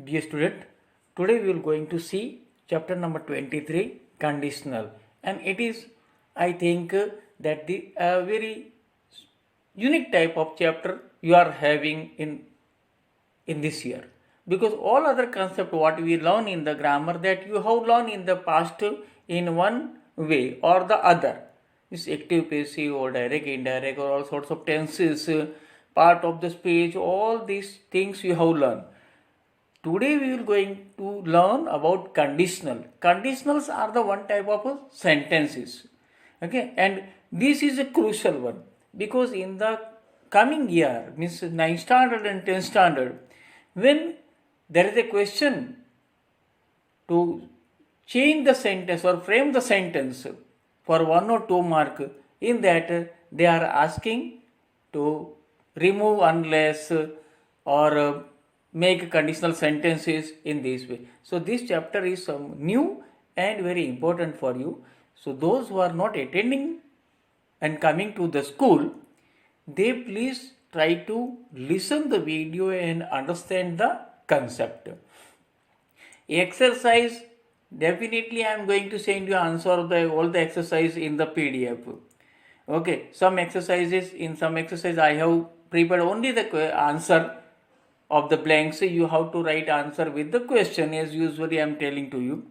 Dear student, today we will going to see chapter number 23, conditional, and it is, I think, that the very unique type of chapter you are having in this year, because all other concept what we learn in the grammar that you have learned in the past in one way or the other, this active, passive, or direct, indirect, or all sorts of tenses, part of the speech, all these things you have learned. Today we will going to learn about conditional. Conditionals are the one type of sentences. Okay, and this is a crucial one because in the coming year, means 9th standard and 10th standard, when there is a question to change the sentence or frame the sentence for 1 or 2 mark, in that they are asking to remove unless or make conditional sentences in this way. So this chapter is new and very important for you. So those who are not attending and coming to the school, they please try to listen the video and understand the concept. Exercise, definitely I am going to send you answer of all the exercise in the PDF. Okay, some exercises, in some exercise I have prepared only the answer of the blanks. You have to write answer with the question as usually I am telling to you.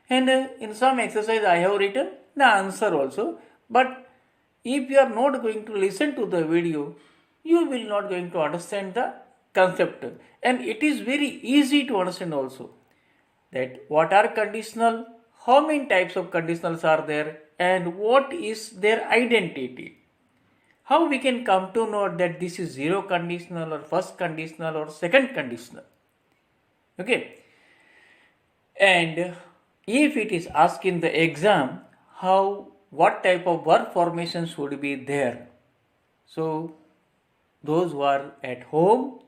And in some exercise I have written the answer also. But if you are not going to listen to the video, you will not going to understand the concept. And it is very easy to understand also that what are conditional, how many types of conditionals are there, and what is their identity. How we can come to know that this is zero conditional or first conditional or second conditional. Okay. And if it is asked in the exam, what type of verb formation should be there. So those who are at home,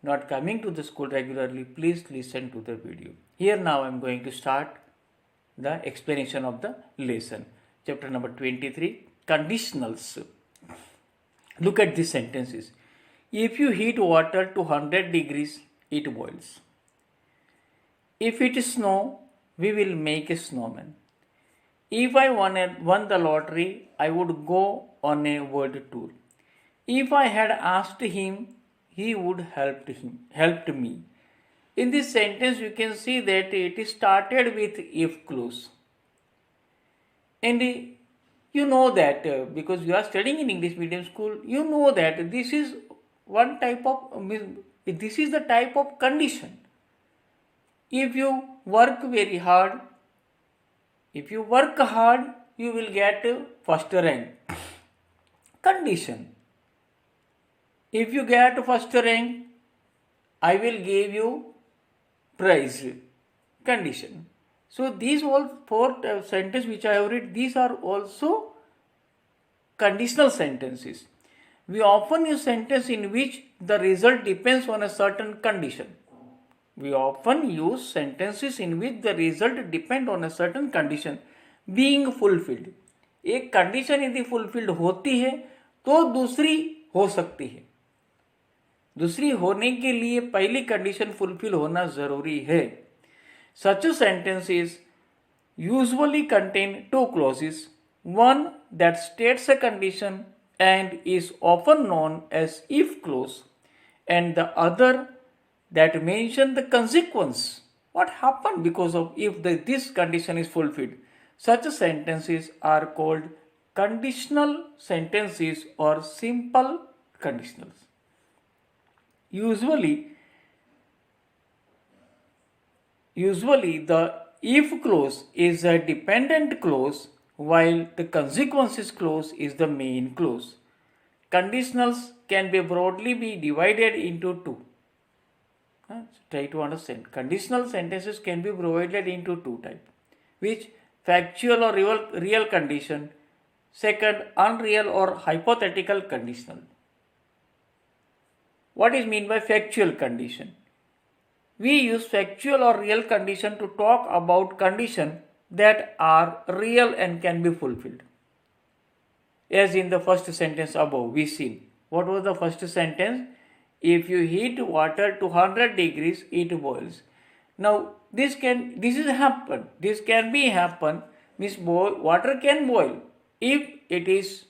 not coming to the school regularly, please listen to the video. Here now I am going to start the explanation of the lesson. Chapter number 23, conditionals. Look at these sentences. If you heat water to 100 degrees, it boils. If it is snow, we will make a snowman. If I won the lottery, I would go on a world tour. If I had asked him, he would helped me. In this sentence, you can see that it is started with if clause. And you know that because you are studying in English medium school, you know that this is one type of, this is the type of condition. If you work very hard, if you work hard, you will get first rank. Condition. If you get first rank, I will give you prize. Condition. So these all four sentences which I have read, these are also conditional sentences. We often use sentence in which the result depends on a certain condition. We often use sentences in which the result depend on a certain condition being fulfilled. एक condition यदि fulfilled होती है तो दूसरी हो सकती है. दूसरी होने के लिए पहली कंडीशन फुलफिल होना जरूरी है. Such a sentences usually contain two clauses, one that states a condition and is often known as if clause, and the other that mention the consequence, what happened because of if this condition is fulfilled. Such sentences are called conditional sentences or simple conditionals. Usually the if clause is a dependent clause while the consequences clause is the main clause. Conditionals can be broadly be divided into two. Try to understand. Conditional sentences can be divided into two types, which factual or real condition, second unreal or hypothetical conditional. What is meant by factual condition? We use factual or real condition to talk about conditions that are real and can be fulfilled. As in the first sentence above, we seen. What was the first sentence? If you heat water to 100 degrees, it boils. Now this is happen. This can be happen means water can boil if it is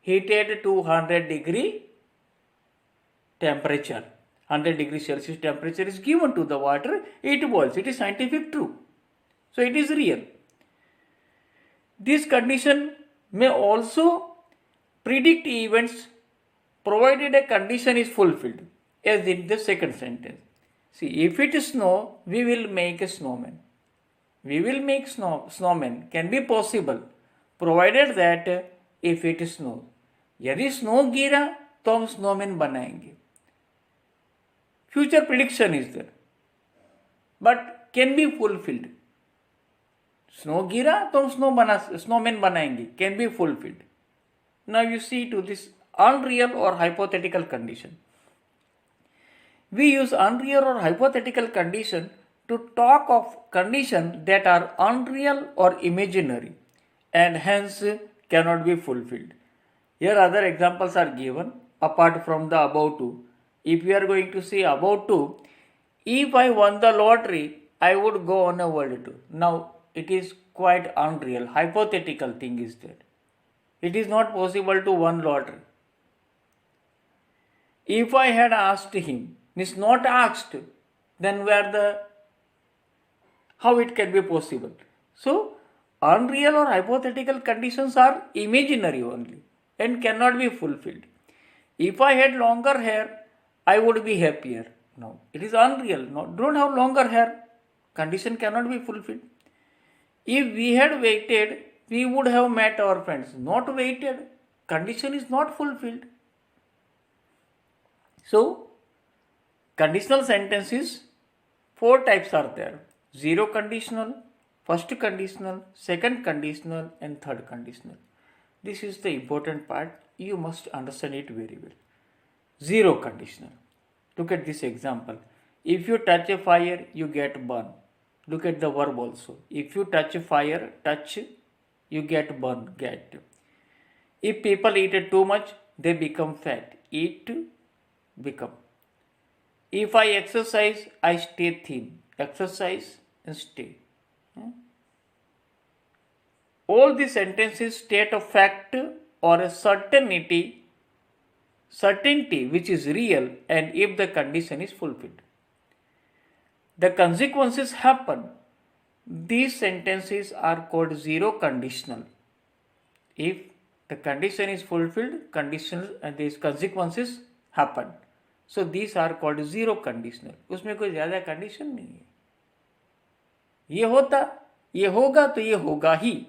heated to 100 degree temperature. 100 degree Celsius temperature is given to the water, it boils. It is scientific true. So it is real. This condition may also predict events provided a condition is fulfilled, as in the second sentence. See, if it is snow, we will make a snowman. We will make snowman can be possible provided that if it is snow. यदि snow गिरा तो हम snowman बनाएंगे. Future prediction is there, but can be fulfilled. Snow गिरा तो हम snowman बनाएंगे, can be fulfilled. Now you see to this unreal or hypothetical condition. We use unreal or hypothetical condition to talk of conditions that are unreal or imaginary and hence cannot be fulfilled. Here other examples are given apart from the above two. If we are going to see above two, if I won the lottery, I would go on a world tour. Now it is quite unreal, hypothetical thing is there. It is not possible to win lottery. If I had asked him, means not asked, then how it can be possible? So unreal or hypothetical conditions are imaginary only and cannot be fulfilled. If I had longer hair, I would be happier. No, it is unreal. No, don't have longer hair. Condition cannot be fulfilled. If we had waited, we would have met our friends. Not waited. Condition is not fulfilled. So, conditional sentences, 4 types are there. Zero conditional, first conditional, second conditional and third conditional. This is the important part. You must understand it very well. Zero conditional. Look at this example. If you touch a fire, you get burned. Look at the verb also. If you touch a fire, touch, you get burned, get. If people eat too much, they become fat. Eat, become. If I exercise, I stay thin. Exercise and stay. All these sentences state a fact or a certainty which is real and if the condition is fulfilled. The consequences happen. These sentences are called zero conditional. If the condition is fulfilled, conditional and these consequences happen. So these are called zero conditional. उसमें कोई ज़्यादा condition नहीं है. ये होता, ये होगा तो ये होगा ही.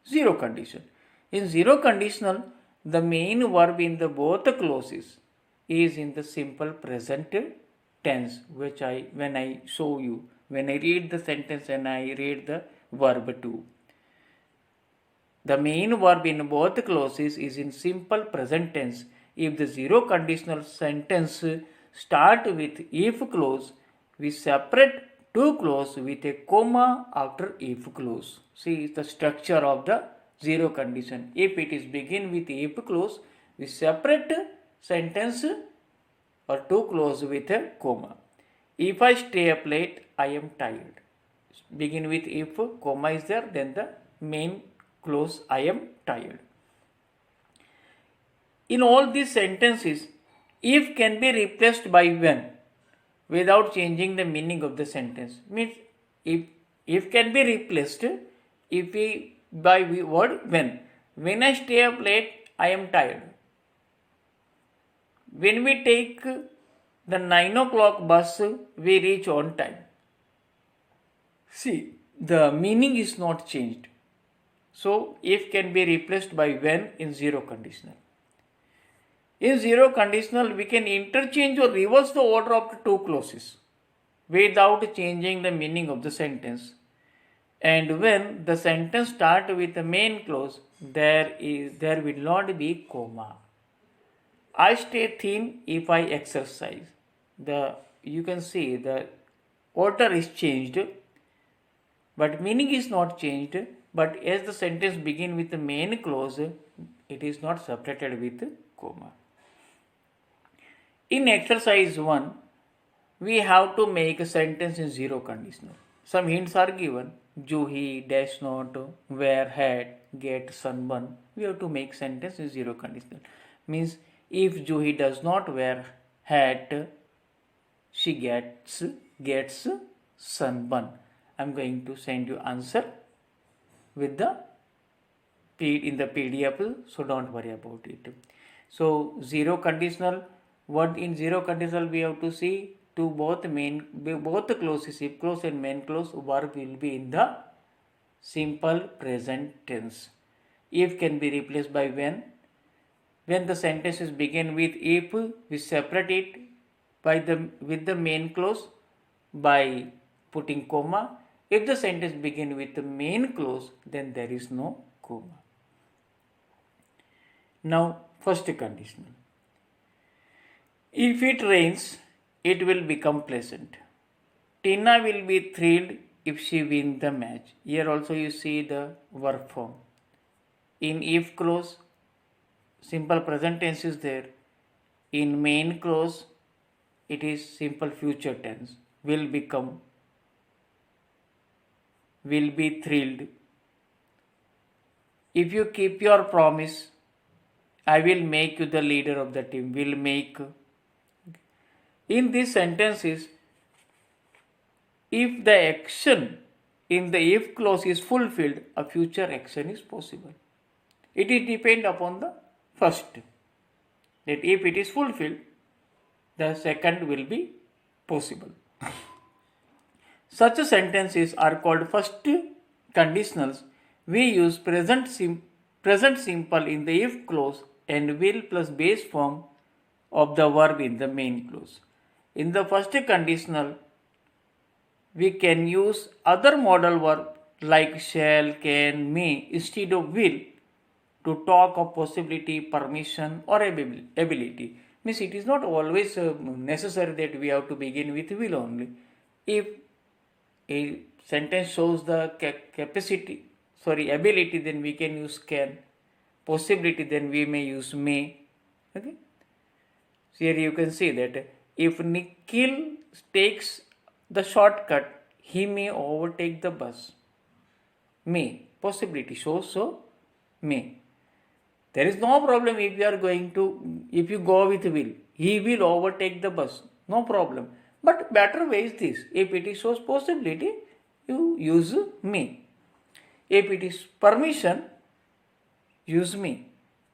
Zero condition. In zero conditional, the main verb in the both clauses is in the simple present tense, which when I show you, when I read the sentence and I read the verb too. The main verb in both clauses is in simple present tense. If the zero conditional sentence start with if clause, we separate two clause with a comma after if clause. See the structure of the zero condition. If it is begin with if clause, we separate sentence or two clause with a comma. If I stay up late, I am tired. Begin with if, comma is there, then the main clause I am tired. In all these sentences, if can be replaced by when without changing the meaning of the sentence. Means if can be replaced by word when. When I stay up late, I am tired. When we take the 9 o'clock bus, we reach on time. See, the meaning is not changed. So, if can be replaced by when in zero conditional. In zero conditional, we can interchange or reverse the order of the two clauses without changing the meaning of the sentence. And when the sentence starts with the main clause, there will not be comma. I stay thin if I exercise. You can see the order is changed, but meaning is not changed. But as the sentence begins with the main clause, it is not separated with comma. In exercise 1, we have to make a sentence in zero conditional. Some hints are given. Juhi, dash not, wear hat, get sunburn. We have to make sentence in zero conditional. Means if Juhi does not wear hat, she gets sunburn. I'm going to send you answer with the in the PDF, so don't worry about it. So zero conditional, what in zero conditional we have to see to both the clauses, if clause and main clause, verb will be in the simple present tense. If can be replaced by when. When the sentences begin with if, we separate it with the main clause by putting comma. If the sentence begin with the main clause, then there is no comma. Now, first conditional. If it rains, it will become pleasant. Tina will be thrilled if she wins the match. Here also you see the verb form. In if clause, simple present tense is there. In main clause, it is simple future tense. Will become, will be thrilled. If you keep your promise, I will make you the leader of the team. Will make. In these sentences, if the action in the if clause is fulfilled, a future action is possible. It is depend upon the first. That if it is fulfilled, the second will be possible. Such sentences are called first conditionals. We use present simple in the if clause and will plus base form of the verb in the main clause. In the first conditional, we can use other modal verb like shall, can, may instead of will to talk of possibility, permission or ability. Means it is not always necessary that we have to begin with will only. If a sentence shows the ability, then we can use can. Possibility, then we may use may. Okay. So here you can see that if Nikhil takes the shortcut, he may overtake the bus. May. Possibility shows so may. There is no problem if you go with will. He will overtake the bus. No problem. But better way is this. If it shows possibility, you use may. If it is permission, use may.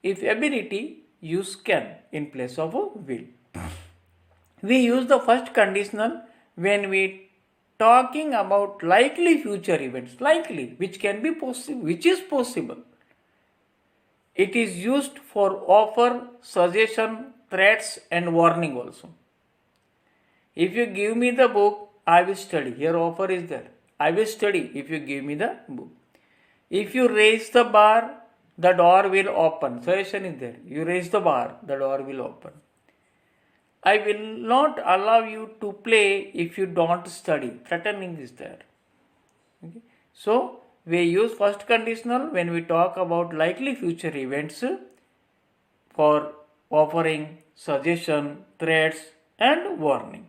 If ability, use can in place of a will. We use the first conditional when we talking about likely future events, likely, which can be possible, which is possible. It is used for offer, suggestion, threats and warning also. If you give me the book, I will study. Here offer is there. I will study if you give me the book. If you raise the bar, the door will open. Suggestion is there. You raise the bar, the door will open. I will not allow you to play if you don't study. Threatening is there. Okay. So, we use first conditional when we talk about likely future events for offering, suggestion, threats and warning.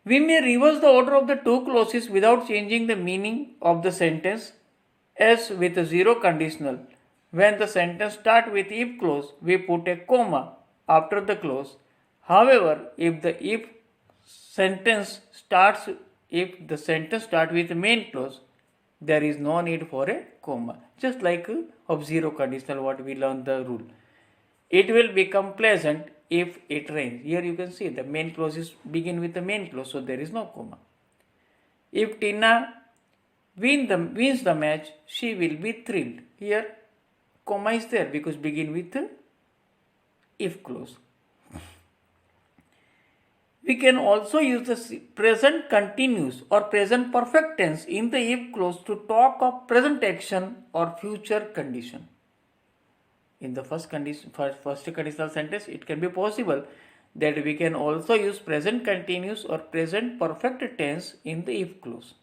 We may reverse the order of the two clauses without changing the meaning of the sentence, as with a zero conditional. When the sentence starts with if clause, we put a comma after the clause. However, if the sentence starts with main clause, there is no need for a comma. Just like of zero conditional, what we learned the rule. It will become pleasant if it rains. Here you can see the main clauses begin with the main clause, so there is no comma. If Tina wins the match, she will be thrilled. Here comma is there because begin with if clause. We can also use the present continuous or present perfect tense in the if clause to talk of present action or future condition. In the first conditional sentence, it can be possible that we can also use present continuous or present perfect tense in the if clause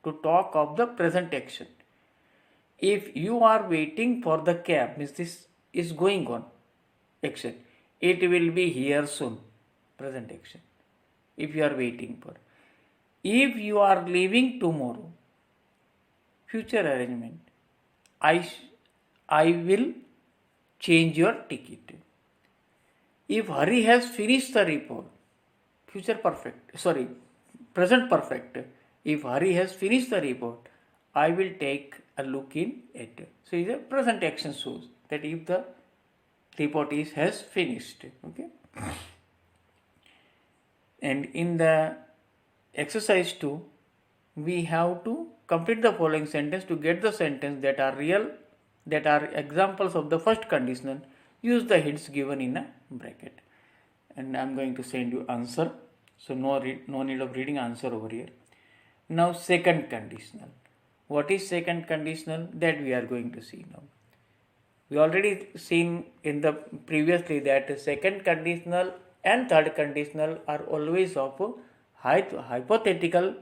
to talk of the present action. If you are waiting for the cab, means this is going on action. It will be here soon, present action. if you are waiting for. If you are leaving tomorrow, future arrangement, I will change your ticket. If Hari has finished the report, future perfect, sorry, present perfect. If Hari has finished the report, I will take a look in it. So it's a present action shows that if the report has finished. Okay. And in the exercise 2, we have to complete the following sentence. To get the sentence that are real, that are examples of the first conditional, use the hints given in a bracket. And I am going to send you answer. So no need of reading answer over here. Now second conditional. What is second conditional? That we are going to see now. We already seen in the previously that second conditional and third conditional are always of hypothetical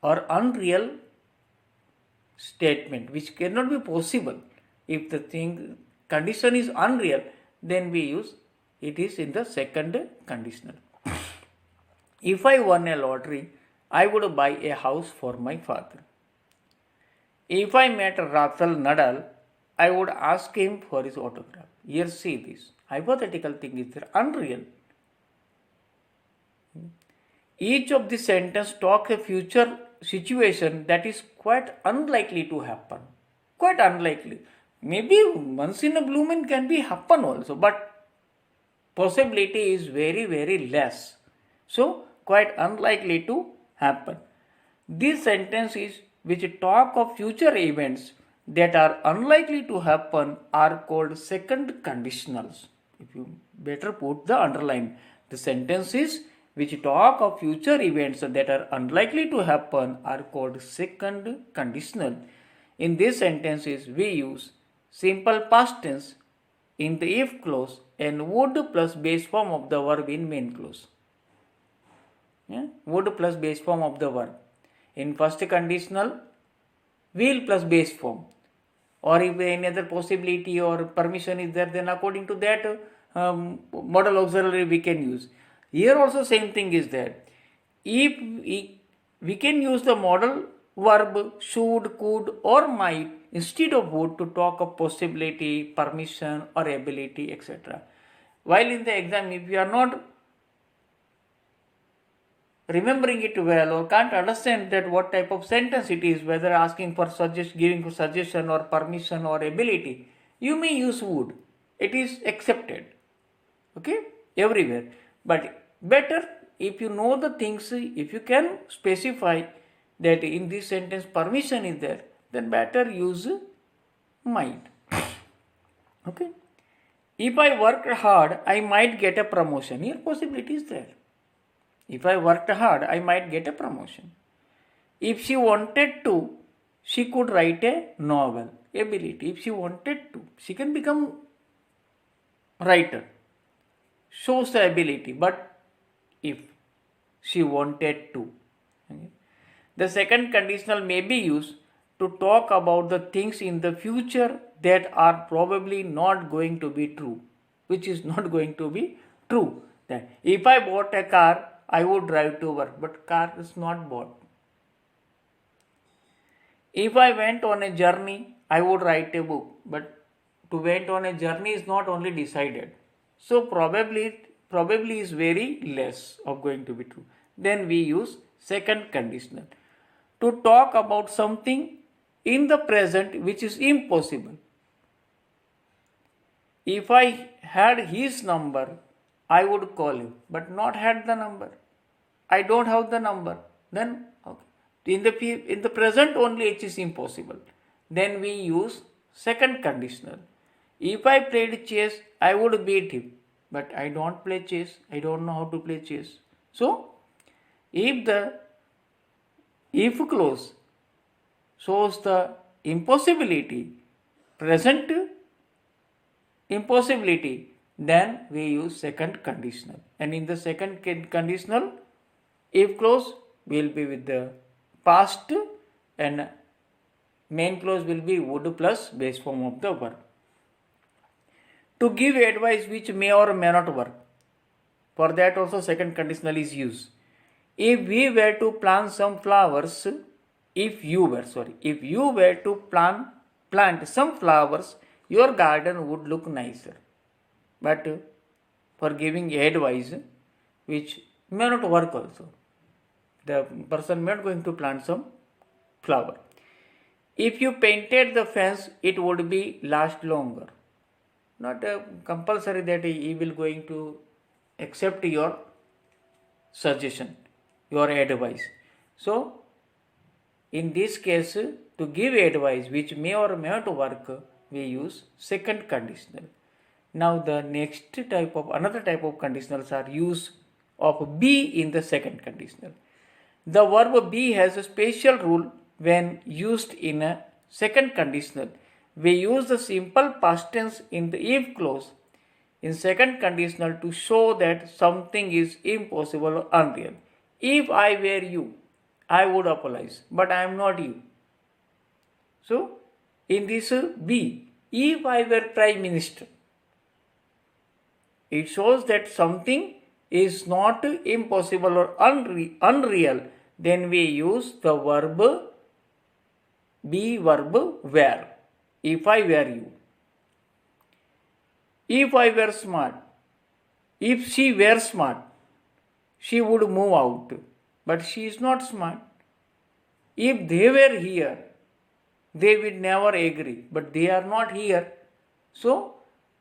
or unreal statement, which cannot be possible. If the condition is unreal, then we use it is in the second conditional. If I won a lottery, I would buy a house for my father. If I met Rafael Nadal, I would ask him for his autograph. Here see this. Hypothetical thing is there, unreal. Each of the sentence talks a future situation that is quite unlikely to happen. Quite unlikely. Maybe once in a blue moon can be happen also, but possibility is very, very less. So quite unlikely to happen. This sentence is which talk of future events that are unlikely to happen are called second conditionals. If you better put the underline, the sentences which talk of future events that are unlikely to happen are called second conditional. In these sentences, we use simple past tense in the if clause and would plus base form of the verb in main clause. Yeah? Would plus base form of the verb. In first conditional, will plus base form. Or if any other possibility or permission is there, then according to that modal auxiliary we can use. Here also same thing is there. If we can use the modal verb should, could or might instead of would to talk of possibility, permission or ability, etc. While in the exam, if you are not remembering it well or can't understand that what type of sentence it is, whether asking for giving suggestion or permission or ability, you may use would. It is accepted. Okay, everywhere. But better if you know the things, if you can specify that in this sentence permission is there, then better use might. Okay. If I worked hard, I might get a promotion. Here possibility is there. If I worked hard, I might get a promotion. If she wanted to, she could write a novel. Ability. If she wanted to, she can become writer. Shows the ability. But if she wanted to. Okay. The second conditional may be used to talk about the things in the future that are probably not going to be true. Which is not going to be true. That if I bought a car, I would drive to work, but car is not bought. If I went on a journey, I would write a book, but to went on a journey is not only decided. So probably is very less of going to be true. Then we use second conditional to talk about something in the present which is impossible. If I had his number, I would call him, but not had the number. I don't have the number. Then okay. In the present only it is impossible. Then we use second conditional. If I played chess, I would beat him, but I don't play chess. I don't know how to play chess. So if the if clause shows the impossibility, present impossibility, then we use second conditional. And in the second conditional, if clause will be with the past and main clause will be would plus base form of the verb. To give advice which may or may not work. For that also second conditional is used. If we were to plant some flowers, if you were to plant some flowers, your garden would look nicer. But for giving advice, which may not work also, the person may not going to plant some flower. If you painted the fence, it would be last longer. Not compulsory that he will going to accept your suggestion, your advice. So, in this case, to give advice which may or may not work, we use second conditional. Now, the another type of conditionals are use of be in the second conditional. The verb be has a special rule when used in a second conditional. We use the simple past tense in the if clause in second conditional to show that something is impossible or unreal. If I were you, I would apologize, but I am not you. So, in this be, if I were Prime Minister, it shows that something is not impossible or unreal. Then we use the verb be, verb were. If I were you. If I were smart, if she were smart, she would move out. But she is not smart. If they were here, they would never agree. But they are not here. So,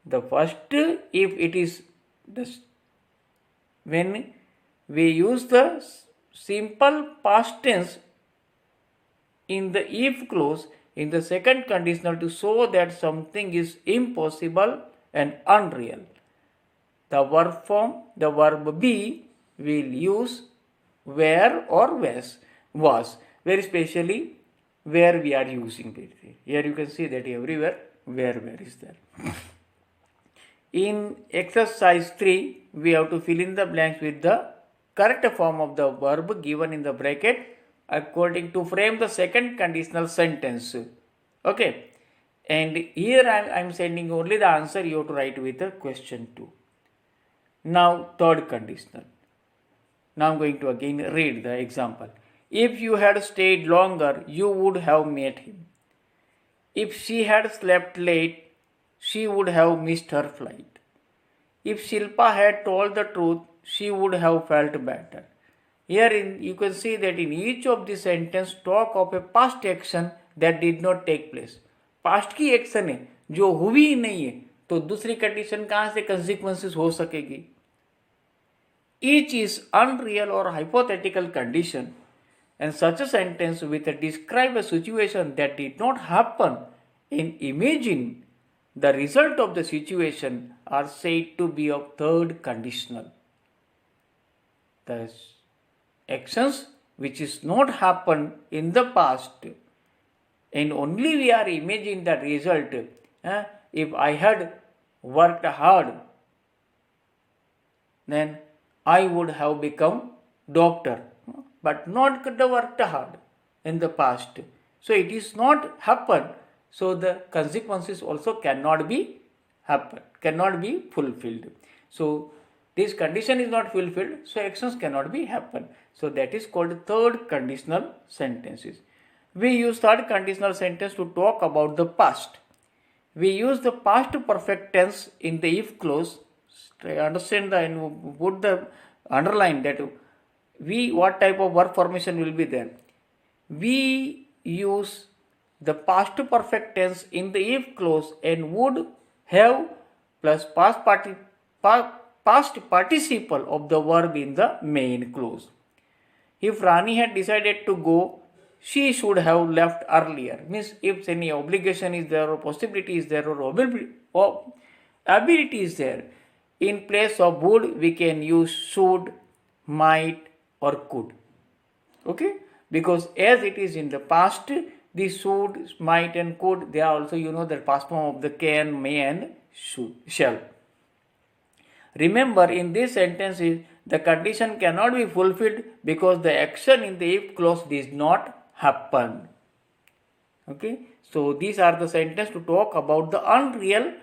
the first, if it is when we use the simple past tense in the if clause in the second conditional to show that something is impossible and unreal. The verb form, the verb be, will use where or was. Very specially where we are using it. Here you can see that everywhere where is there. In exercise 3, we have to fill in the blanks with the correct form of the verb given in the bracket according to frame the second conditional sentence. Okay. And here I am sending only the answer. You have to write with the question 2. Now third conditional. Now I am going to again read the example. If you had stayed longer, you would have met him. If she had slept late, she would have missed her flight. If Shilpa had told the truth, she would have felt better. Here you can see that in each of the sentence talk of a past action that did not take place. Past की action है जो हुई ही नहीं है, तो दूसरी condition कहां से कंसिक्वेंसेस हो सकेगी. Each is unreal or hypothetical condition, and such a sentence with a describe a situation that did not happen and imagine the result of the situation are said to be of third conditional. The actions which is not happened in the past and only we are imagining the result. If I had worked hard, then I would have become doctor, but not worked hard in the past. So it is not happened. So the consequences also cannot be fulfilled. So this condition is not fulfilled, so actions cannot be happen. So that is called third conditional sentences. We use third conditional sentence to talk about the past. We use the past perfect tense in the if clause. Understand and put the underline that what type of verb formation will be there. We use the past perfect tense in the if clause and would have plus past participle of the verb in the main clause. If Rani had decided to go, she should have left earlier. Means if any obligation is there or possibility is there or ability is there, in place of would we can use should, might or could. Okay? Because as it is in the past, the should, might and could, they are also the past form of the can, may and shall. Remember, in this sentence, the condition cannot be fulfilled because the action in the if clause did not happen. Okay, so these are the sentences to talk about the unreal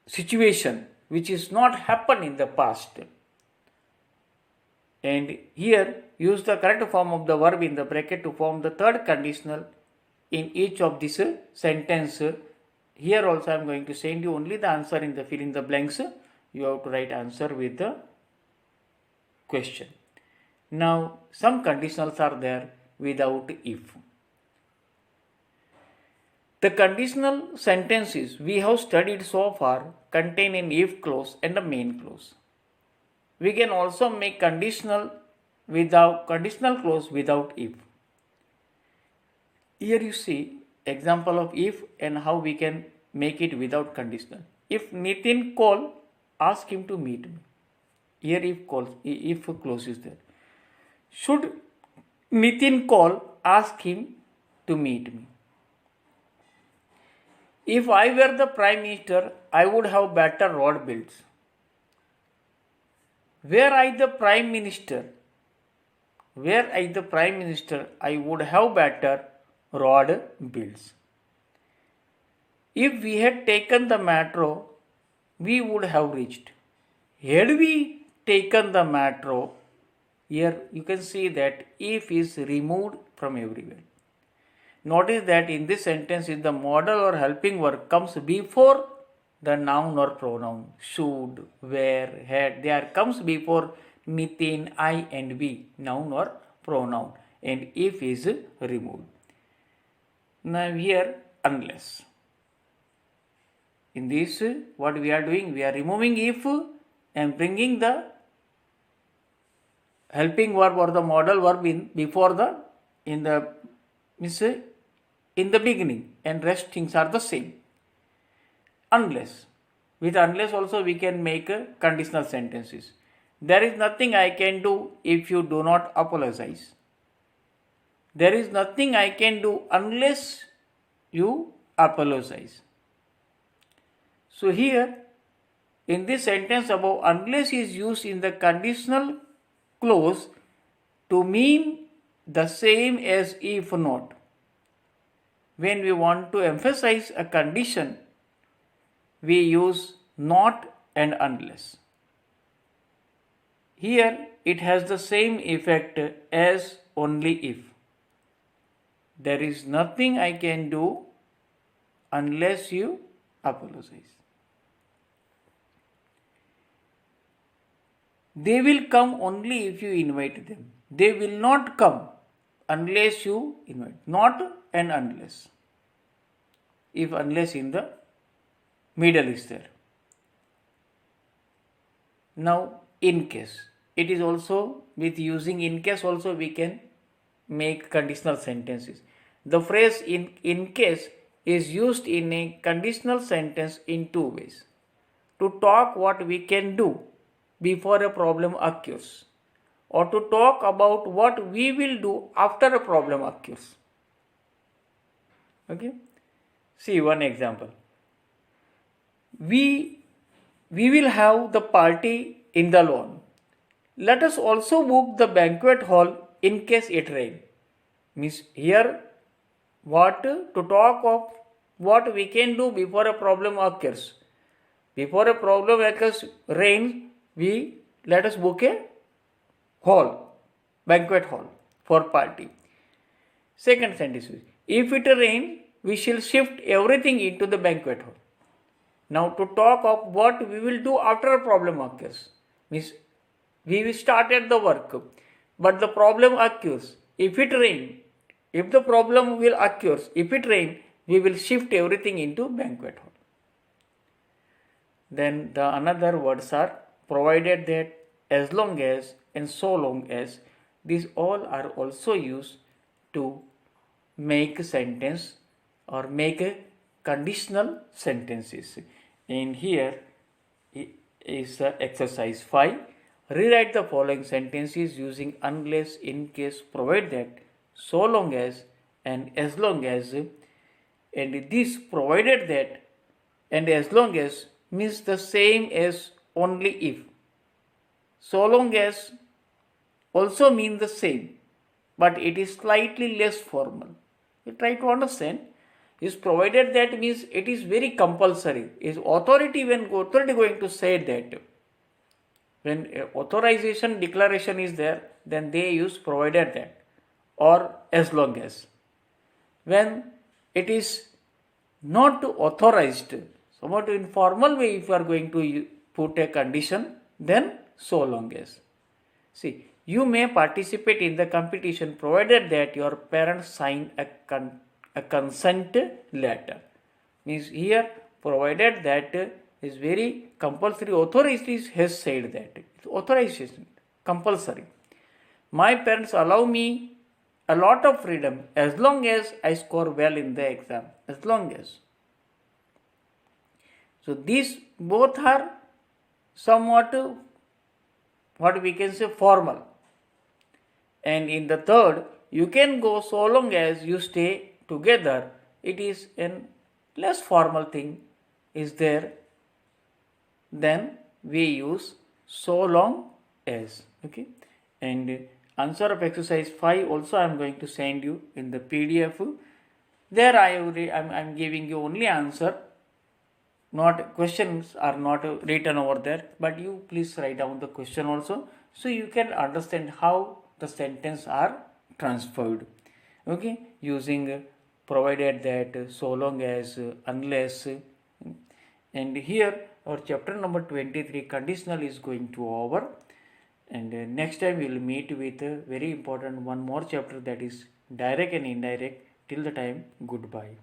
situation which is not happened in the past. And here use the correct form of the verb in the bracket to form the third conditional in each of this sentence. Here also I am going to send you only the answer in the fill in the blanks. You have to write answer with the question. Now some conditionals are there without if. The conditional sentences we have studied so far contain an if clause and a main clause. We can also make conditional clause without if. Here you see example of if and how we can make it without conditional. If Nitin call, ask him to meet me. Here if clause is there. Should Nitin call, ask him to meet me. If I were the Prime Minister, I would have better road built. Were I the Prime Minister, I would have better road built. If we had taken the metro, we would have reached. Had we taken the metro, here you can see that if is removed from everywhere. Notice that in this sentence, if the modal or helping verb comes before the noun or pronoun, should, were, had, there comes before Nitin, I and we, noun or pronoun, and if is removed. Now here, unless. In this, what we are doing? We are removing if and bringing the helping verb or the modal verb in the beginning, and rest things are the same. Unless. With unless also we can make conditional sentences. There is nothing I can do if you do not apologize. There is nothing I can do unless you apologize. So here in this sentence above, unless is used in the conditional clause to mean the same as if not. When we want to emphasize a condition, we use not and unless. Here it has the same effect as only if. There is nothing I can do unless you apologize. They will come only if you invite them. They will not come unless you invite. Not and unless. If unless in the middle is there. Now in case. It is also with using in case also we can make conditional sentences. The phrase in case is used in a conditional sentence in two ways. To talk what we can do before a problem occurs, or to talk about what we will do after a problem occurs. Okay? See one example. We will have the party in the lawn. Let us also book the banquet hall in case it rains. Means here what to talk of what we can do before a problem occurs. Before a problem occurs, rain, let us book a hall, banquet hall for party. Second sentence, if it rains, we shall shift everything into the banquet hall. Now to talk of what we will do after a problem occurs, means we started the work, but the problem occurs. If it rains, if the problem will occur, if it rains, we will shift everything into banquet hall. Then the another words are provided that, as long as, and so long as. These all are also used to make a sentence or make a conditional sentences. And here is exercise 5. Rewrite the following sentences using unless, in case, provide that, so long as, and as long as. And this provided that and as long as means the same as only if. So long as also mean the same, but it is slightly less formal. You try to understand. is provided that means it is very compulsory. Is authority, when authority going to say that, when authorization declaration is there, then they use provided that or as long as. When it is not authorized, somewhat informal way, if you are going to put a condition, then so long as. See, you may participate in the competition provided that your parents sign a consent letter. Means here provided that is very compulsory. Authority has said that it's authorization compulsory. My parents allow me a lot of freedom as long as I score well in the exam. As long as. So these both are somewhat what we can say formal. And in the third, you can go so long as you stay together. It is a less formal thing is there. Then we use so long as. Okay. And answer of exercise 5 also I am going to send you in the PDF. There I am giving you only answer. Not questions are not written over there, but you please write down the question also, so you can understand how the sentence are transferred. Okay, using provided that, so long as, unless. And here our chapter number 23 conditional is going to over. And next time we will meet with a very important one more chapter, that is direct and indirect. Till the time, goodbye.